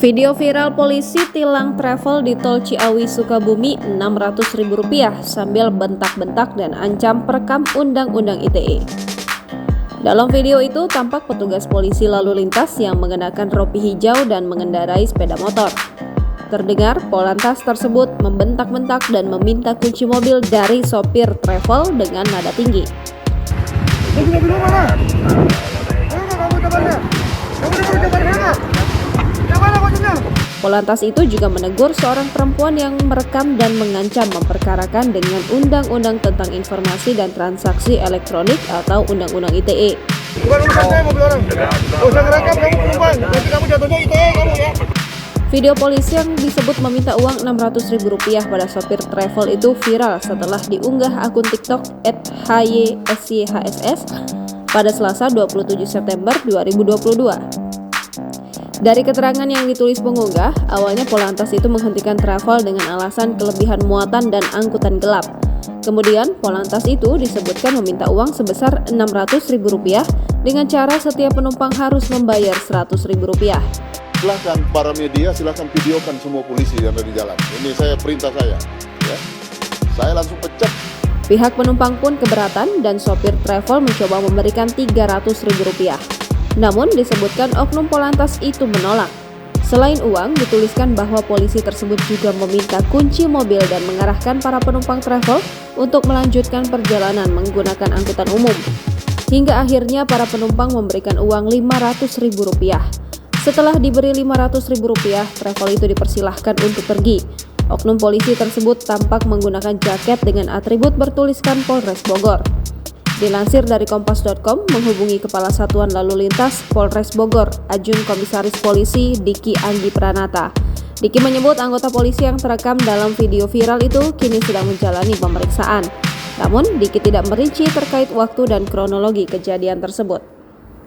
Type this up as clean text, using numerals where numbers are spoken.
Video viral polisi tilang travel di tol Ciawi Sukabumi Rp600.000 sambil bentak-bentak dan ancam perekam Undang-Undang ITE. Dalam video itu tampak petugas polisi lalu lintas yang mengenakan rompi hijau dan mengendarai sepeda motor. Terdengar Polantas tersebut membentak-bentak dan meminta kunci mobil dari sopir travel dengan nada tinggi. Polantas itu juga menegur seorang perempuan yang merekam dan mengancam memperkarakan dengan Undang-Undang tentang Informasi dan Transaksi Elektronik atau Undang-Undang ITE. Bukan urusan saya mobil orang. Gak usah ngerekam kamu penumpang, nanti kamu jatuhnya ITE kamu ya. Video polisi yang disebut meminta uang Rp600.000 pada sopir travel itu viral setelah diunggah akun TikTok @hysyhss pada Selasa 27 September 2022. Dari keterangan yang ditulis pengunggah, awalnya Polantas itu menghentikan travel dengan alasan kelebihan muatan dan angkutan gelap. Kemudian, Polantas itu disebutkan meminta uang sebesar Rp600.000 dengan cara setiap penumpang harus membayar Rp100.000. Silahkan para media, silahkan videokan semua polisi yang ada di jalan. Ini saya perintah saya. Ya. Saya langsung pecat. Pihak penumpang pun keberatan dan sopir travel mencoba memberikan Rp300.000. Namun disebutkan oknum Polantas itu menolak. Selain uang, dituliskan bahwa polisi tersebut juga meminta kunci mobil dan mengarahkan para penumpang travel untuk melanjutkan perjalanan menggunakan angkutan umum. Hingga akhirnya para penumpang memberikan uang Rp500.000. Setelah diberi Rp500.000, travel itu dipersilahkan untuk pergi. Oknum polisi tersebut tampak menggunakan jaket dengan atribut bertuliskan Polres Bogor. Dilansir dari Kompas.com, menghubungi Kepala Satuan Lalu Lintas Polres Bogor, Ajun Komisaris Polisi Diki Anggi Pranata. Diki menyebut anggota polisi yang terekam dalam video viral itu kini sedang menjalani pemeriksaan. Namun, Diki tidak merinci terkait waktu dan kronologi kejadian tersebut.